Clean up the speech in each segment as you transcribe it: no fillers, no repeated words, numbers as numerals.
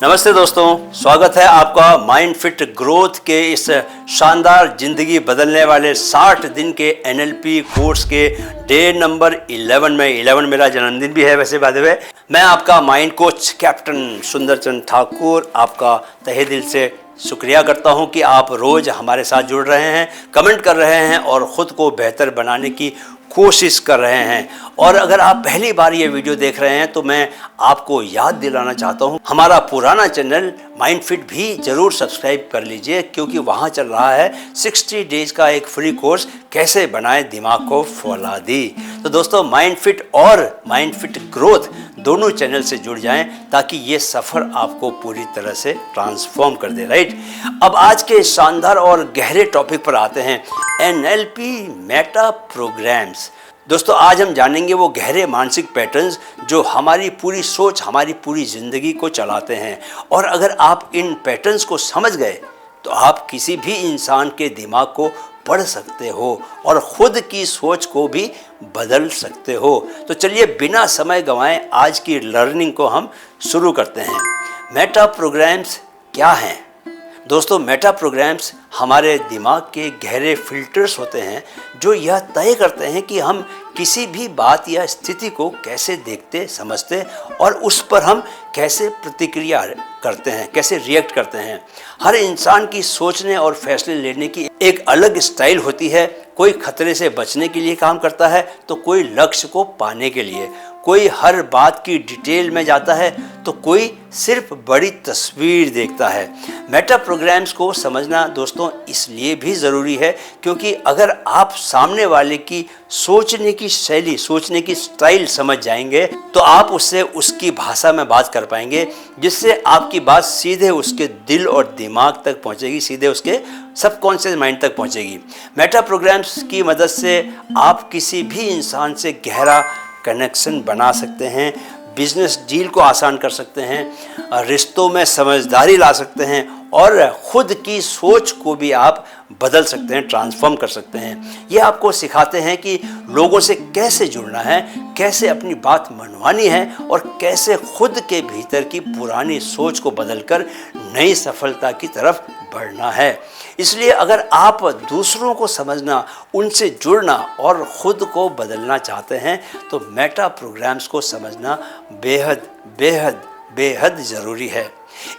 नमस्ते दोस्तों, स्वागत है आपका माइंड फिट ग्रोथ के इस शानदार ज़िंदगी बदलने वाले 60 दिन के NLP कोर्स के डे नंबर 11 में। 11 मेरा जन्मदिन भी है वैसे बाय द वे। मैं आपका माइंड कोच कैप्टन सुंदरचंद ठाकुर आपका तहे दिल से शुक्रिया करता हूं कि आप रोज़ हमारे साथ जुड़ रहे हैं, कमेंट कर रहे हैं और ख़ुद को बेहतर बनाने की कोशिश कर रहे हैं। और अगर आप पहली बार ये वीडियो देख रहे हैं तो मैं आपको याद दिलाना चाहता हूँ, हमारा पुराना चैनल माइंड फिट भी ज़रूर सब्सक्राइब कर लीजिए, क्योंकि वहाँ चल रहा है 60 डेज का एक फ्री कोर्स, कैसे बनाए दिमाग को फौलादी। तो दोस्तों, माइंड फिट और माइंड फिट ग्रोथ दोनों चैनल से जुड़ जाएं ताकि ये सफ़र आपको पूरी तरह से ट्रांसफॉर्म कर दे। राइट, अब आज के शानदार और गहरे टॉपिक पर आते हैं, NLP मेटा प्रोग्राम्स। दोस्तों, आज हम जानेंगे वो गहरे मानसिक पैटर्न्स जो हमारी पूरी सोच, हमारी पूरी ज़िंदगी को चलाते हैं। और अगर आप इन पैटर्न्स को समझ गए तो आप किसी भी इंसान के दिमाग को पढ़ सकते हो और ख़ुद की सोच को भी बदल सकते हो। तो चलिए बिना समय गंवाए आज की लर्निंग को हम शुरू करते हैं। मेटा प्रोग्राम्स क्या हैं? दोस्तों, मेटा प्रोग्राम्स हमारे दिमाग के गहरे फिल्टर्स होते हैं जो यह तय करते हैं कि हम किसी भी बात या स्थिति को कैसे देखते, समझते और उस पर हम कैसे प्रतिक्रिया करते हैं, कैसे रिएक्ट करते हैं। हर इंसान की सोचने और फैसले लेने की एक अलग स्टाइल होती है। कोई खतरे से बचने के लिए काम करता है तो कोई लक्ष्य को पाने के लिए, कोई हर बात की डिटेल में जाता है तो कोई सिर्फ बड़ी तस्वीर देखता है। मेटा प्रोग्राम्स को समझना दोस्तों इसलिए भी ज़रूरी है क्योंकि अगर आप सामने वाले की सोचने की शैली, सोचने की स्टाइल समझ जाएंगे तो आप उससे उसकी भाषा में बात कर पाएंगे, जिससे आपकी बात सीधे उसके दिल और दिमाग तक पहुंचेगी, सीधे उसके सबकॉन्शियस माइंड तक पहुंचेगी। मेटा प्रोग्राम्स की मदद से आप किसी भी इंसान से गहरा कनेक्शन बना सकते हैं, बिजनेस डील को आसान कर सकते हैं, रिश्तों में समझदारी ला सकते हैं और ख़ुद की सोच को भी आप बदल सकते हैं, ट्रांसफॉर्म कर सकते हैं। ये आपको सिखाते हैं कि लोगों से कैसे जुड़ना है, कैसे अपनी बात मनवानी है और कैसे खुद के भीतर की पुरानी सोच को बदलकर नई सफलता की तरफ बढ़ना है। इसलिए अगर आप दूसरों को समझना, उनसे जुड़ना और ख़ुद को बदलना चाहते हैं तो मेटा प्रोग्राम्स को समझना बेहद बेहद बेहद ज़रूरी है।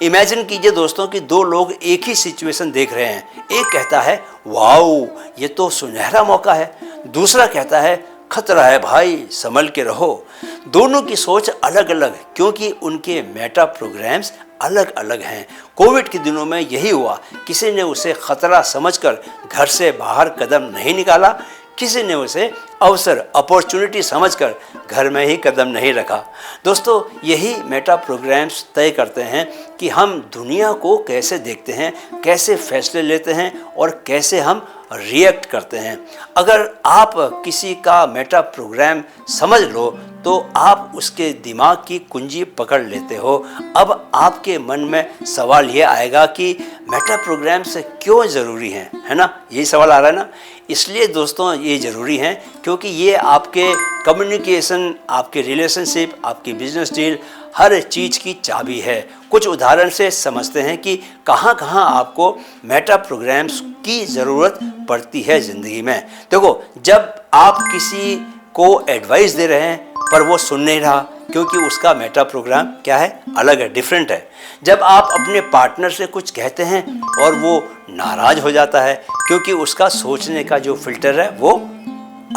इमेजिन कीजिए दोस्तों कि दो लोग एक ही सिचुएशन देख रहे हैं। एक कहता है वाओ ये तो सुनहरा मौका है, दूसरा कहता है खतरा है भाई, संभल के रहो। दोनों की सोच अलग अलग क्योंकि उनके मेटा प्रोग्राम्स अलग अलग हैं। कोविड के दिनों में यही हुआ, किसी ने उसे खतरा समझकर घर से बाहर कदम नहीं निकाला, किसी ने उसे अवसर, अपॉर्चुनिटी समझकर घर में ही कदम नहीं रखा। दोस्तों, यही मेटा प्रोग्राम्स तय करते हैं कि हम दुनिया को कैसे देखते हैं, कैसे फैसले लेते हैं और कैसे हम रिएक्ट करते हैं। अगर आप किसी का मेटा प्रोग्राम समझ लो तो आप उसके दिमाग की कुंजी पकड़ लेते हो। अब आपके मन में सवाल ये आएगा कि मेटा प्रोग्राम्स क्यों ज़रूरी हैं, है ना? यही सवाल आ रहा है ना? इसलिए दोस्तों ये ज़रूरी हैं क्योंकि ये आपके कम्युनिकेशन, आपके रिलेशनशिप, आपकी बिजनेस डील, हर चीज़ की चाबी है। कुछ उदाहरण से समझते हैं कि कहाँ कहाँ आपको मेटा प्रोग्राम्स की ज़रूरत पड़ती है ज़िंदगी में। देखो, जब आप किसी को एडवाइस दे रहे हैं पर वो सुन नहीं रहा क्योंकि उसका मेटा प्रोग्राम क्या है, अलग है, डिफरेंट है। जब आप अपने पार्टनर से कुछ कहते हैं और वो नाराज़ हो जाता है क्योंकि उसका सोचने का जो फिल्टर है वो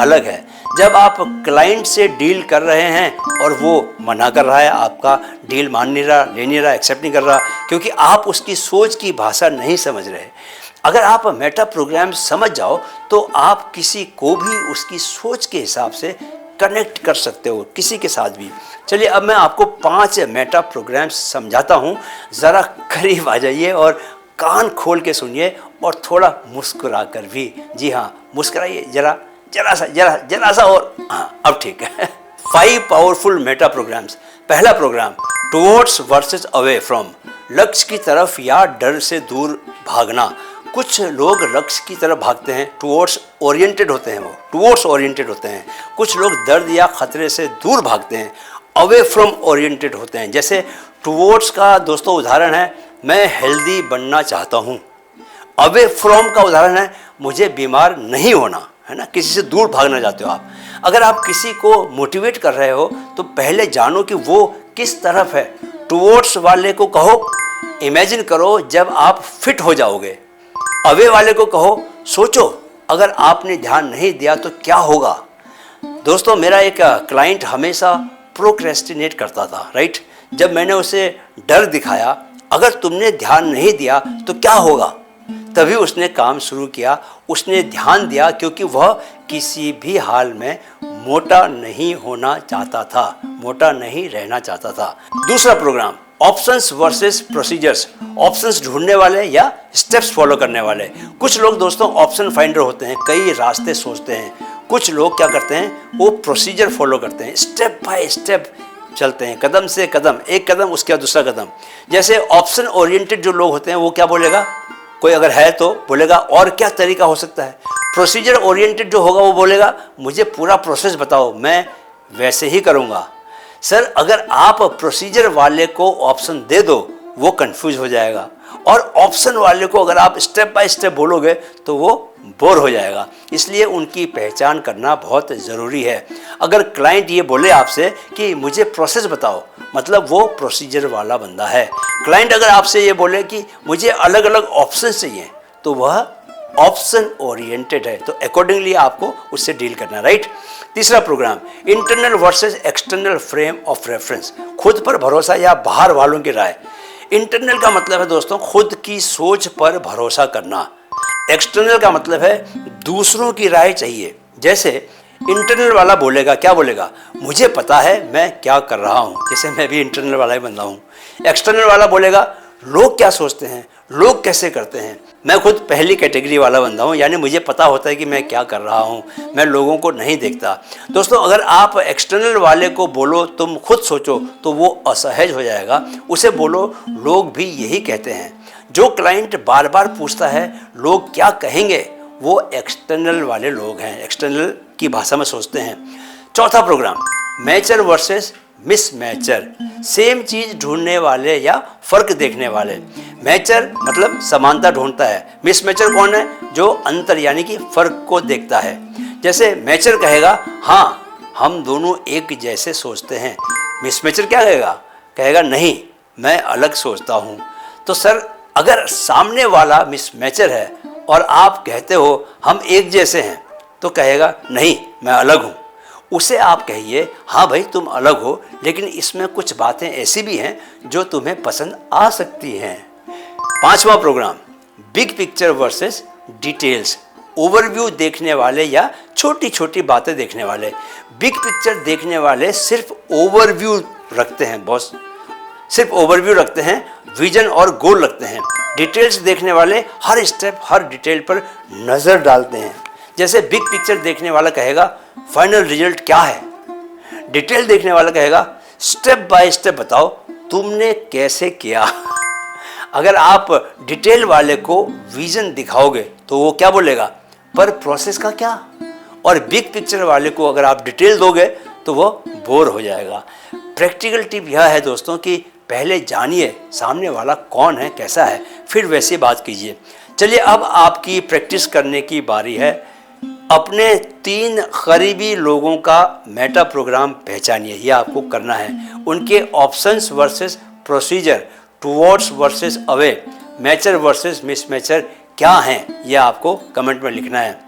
अलग है। जब आप क्लाइंट से डील कर रहे हैं और वो मना कर रहा है, आपका डील मान नहीं रहा, ले नहीं रहा, एक्सेप्ट नहीं कर रहा क्योंकि आप उसकी सोच की भाषा नहीं समझ रहे। अगर आप मेटा प्रोग्राम समझ जाओ तो आप किसी को भी उसकी सोच के हिसाब से कनेक्ट कर सकते हो, किसी के साथ भी। चलिए अब मैं आपको 5 मेटा प्रोग्राम्स समझाता हूँ। ज़रा करीब आ जाइए और कान खोल के सुनिए और थोड़ा मुस्कुरा कर भी। जी हाँ, मुस्कुराइए जरा सा और हाँ, अब ठीक है। 5 पावरफुल मेटा प्रोग्राम्स। पहला programme, towards versus away from, लक्ष्य की तरफ या डर से दूर भागना। कुछ लोग लक्ष्य की तरफ भागते हैं, टुवर्ड्स ओरिएंटेड होते हैं, वो टुवर्ड्स ओरिएंटेड होते हैं। कुछ लोग दर्द या खतरे से दूर भागते हैं, अवे फ्रॉम ओरिएंटेड होते हैं। जैसे टुवर्ड्स का दोस्तों उदाहरण है मैं हेल्दी बनना चाहता हूँ। अवे फ्रॉम का उदाहरण है मुझे बीमार नहीं होना, है ना, किसी से दूर भागना चाहते हो आप। अगर आप किसी को मोटिवेट कर रहे हो तो पहले जानो कि वो किस तरफ है। टुवर्ड्स वाले को कहो इमेजिन करो जब आप फिट हो जाओगे। अवे वाले को कहो सोचो अगर आपने ध्यान नहीं दिया तो क्या होगा। दोस्तों मेरा एक क्लाइंट हमेशा प्रोक्रेस्टिनेट करता था, राइट। जब मैंने उसे डर दिखाया अगर तुमने ध्यान नहीं दिया तो क्या होगा, तभी उसने काम शुरू किया, उसने ध्यान दिया, क्योंकि वह किसी भी हाल में मोटा नहीं होना चाहता था, मोटा नहीं रहना चाहता था। दूसरा programme options versus procedures. Options ढूंढने वाले या स्टेप्स फॉलो करने वाले। कुछ लोग दोस्तों ऑप्शन फाइंडर होते हैं, कई रास्ते सोचते हैं। कुछ लोग क्या करते हैं, वो प्रोसीजर फॉलो करते हैं, स्टेप बाय स्टेप चलते हैं, कदम से कदम, एक कदम उसके बाद दूसरा कदम। जैसे ऑप्शन ओरिएंटेड जो लोग होते हैं वो क्या बोलेगा, कोई अगर है तो बोलेगा और क्या तरीका हो सकता है। प्रोसीजर ओरिएंटेड जो होगा वो बोलेगा मुझे पूरा प्रोसेस बताओ, मैं वैसे ही करूँगा। सर अगर आप प्रोसीजर वाले को ऑप्शन दे दो वो कंफ्यूज हो जाएगा, और ऑप्शन वाले को अगर आप स्टेप बाय स्टेप बोलोगे तो वो बोर हो जाएगा। इसलिए उनकी पहचान करना बहुत ज़रूरी है। अगर क्लाइंट ये बोले आपसे कि मुझे प्रोसेस बताओ, मतलब वो प्रोसीजर वाला बंदा है। क्लाइंट अगर आपसे ये बोले कि मुझे अलग अलग ऑप्शन चाहिए तो वह ऑप्शन ओरिएंटेड है, तो अकॉर्डिंगली आपको उससे डील करना, राइट। तीसरा programme internal versus external frame of reference. खुद पर भरोसा या बाहर वालों की राय। इंटरनल का मतलब है दोस्तों खुद की सोच पर भरोसा करना। एक्सटर्नल का मतलब है दूसरों की राय चाहिए। जैसे इंटरनल वाला बोलेगा, क्या बोलेगा, मुझे पता है मैं क्या कर रहा हूँ, जैसे मैं भी इंटरनल वाला ही बंदा हूँ। एक्सटर्नल वाला बोलेगा लोग क्या सोचते हैं, लोग कैसे करते हैं। मैं खुद पहली कैटेगरी वाला बंदा हूँ, यानी मुझे पता होता है कि मैं क्या कर रहा हूँ, मैं लोगों को नहीं देखता। दोस्तों अगर आप एक्सटर्नल वाले को बोलो तुम खुद सोचो तो वो असहज हो जाएगा। उसे बोलो लोग भी यही कहते हैं। जो क्लाइंट बार बार पूछता है लोग क्या कहेंगे, वो एक्सटर्नल वाले लोग हैं, एक्सटर्नल की भाषा में सोचते हैं। चौथा प्रोग्राम मैचर वर्सेस मिसमैचर। सेम चीज ढूंढने वाले या फर्क देखने वाले। मैचर मतलब समानता ढूंढता है, मिसमैचर कौन है, जो अंतर यानी कि फर्क को देखता है। जैसे मैचर कहेगा हाँ हम दोनों एक जैसे सोचते हैं, मिसमैचर क्या कहेगा, कहेगा नहीं मैं अलग सोचता हूँ। तो सर अगर सामने वाला मिसमैचर है और आप कहते हो हम एक जैसे हैं, तो कहेगा नहीं मैं अलग हूँ। उसे आप कहिए हाँ भाई तुम अलग हो, लेकिन इसमें कुछ बातें ऐसी भी हैं जो तुम्हें पसंद आ सकती हैं। पांचवा programme big picture versus details. Overview देखने वाले या छोटी छोटी बातें देखने वाले। बिग पिक्चर देखने वाले सिर्फ ओवरव्यू रखते हैं बॉस, सिर्फ ओवरव्यू रखते हैं, विजन और गोल रखते हैं। डिटेल्स देखने वाले हर स्टेप हर डिटेल पर नज़र डालते हैं। जैसे बिग पिक्चर देखने वाला कहेगा फाइनल रिजल्ट क्या है, डिटेल देखने वाला कहेगा स्टेप बाय स्टेप बताओ तुमने कैसे किया। अगर आप डिटेल वाले को विजन दिखाओगे तो वो क्या बोलेगा, पर प्रोसेस का क्या। और बिग पिक्चर वाले को अगर आप डिटेल दोगे तो वो बोर हो जाएगा। प्रैक्टिकल टिप यह है दोस्तों कि पहले जानिए सामने वाला कौन है, कैसा है, फिर वैसे बात कीजिए। चलिए अब आपकी प्रैक्टिस करने की बारी है। अपने 3 करीबी लोगों का मेटा प्रोग्राम पहचानिए, ये आपको करना है। उनके options versus procedure, towards versus away, matcher versus mismatcher क्या हैं, ये आपको कमेंट में लिखना है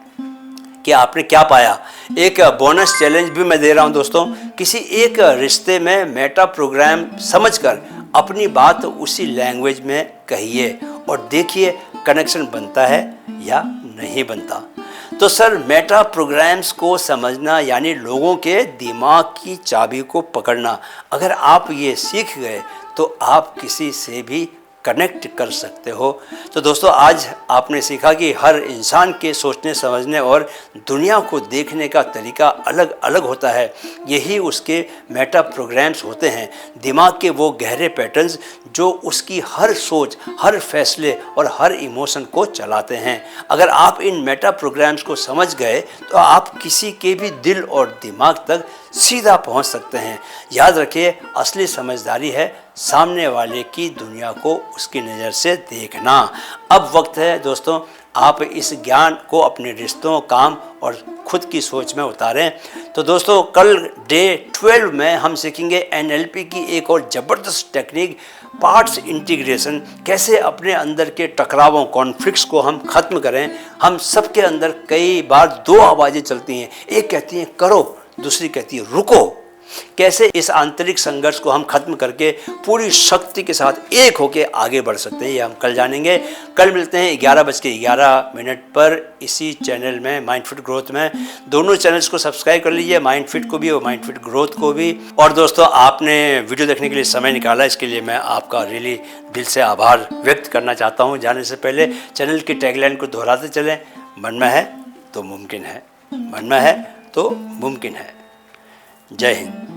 कि आपने क्या पाया। एक बोनस चैलेंज भी मैं दे रहा हूं दोस्तों, किसी एक रिश्ते में मेटा प्रोग्राम समझकर अपनी बात उसी लैंग्वेज में कहिए और देखिए कनेक्शन बनता है या नहीं बनता। तो सर मेटा प्रोग्राम्स को समझना यानी लोगों के दिमाग की चाबी को पकड़ना। अगर आप ये सीख गए तो आप किसी से भी कनेक्ट कर सकते हो। तो दोस्तों आज आपने सीखा कि हर इंसान के सोचने समझने और दुनिया को देखने का तरीका अलग अलग होता है। यही उसके मेटा प्रोग्राम्स होते हैं, दिमाग के वो गहरे पैटर्न्स जो उसकी हर सोच, हर फैसले और हर इमोशन को चलाते हैं। अगर आप इन मेटा प्रोग्राम्स को समझ गए तो आप किसी के भी दिल और दिमाग तक सीधा पहुंच सकते हैं। याद रखिए, असली समझदारी है सामने वाले की दुनिया को उसकी नज़र से देखना। अब वक्त है दोस्तों, आप इस ज्ञान को अपने रिश्तों, काम और खुद की सोच में उतारें। तो दोस्तों, कल डे 12 में हम सीखेंगे NLP की एक और ज़बरदस्त टेक्निक, पार्ट्स इंटीग्रेशन। कैसे अपने अंदर के टकरावों, कॉन्फ्लिक्ट्स को हम ख़त्म करें। हम सबके अंदर कई बार दो आवाज़ें चलती हैं, एक कहती है करो, दूसरी कहती है रुको। कैसे इस आंतरिक संघर्ष को हम खत्म करके पूरी शक्ति के साथ एक होकर आगे बढ़ सकते हैं, ये हम कल जानेंगे। कल मिलते हैं 11:11 पर इसी चैनल में, माइंडफिट ग्रोथ में। दोनों चैनल्स को सब्सक्राइब कर लीजिए, माइंडफिट को भी और माइंडफिट ग्रोथ को भी। और दोस्तों, आपने वीडियो देखने के लिए समय निकाला, इसके लिए मैं आपका रियली दिल से आभार व्यक्त करना चाहता हूँ। जाने से पहले चैनल की टैगलाइन को दोहराते चलें, मन में है तो मुमकिन है, मन में है तो मुमकिन है। जय हिंद।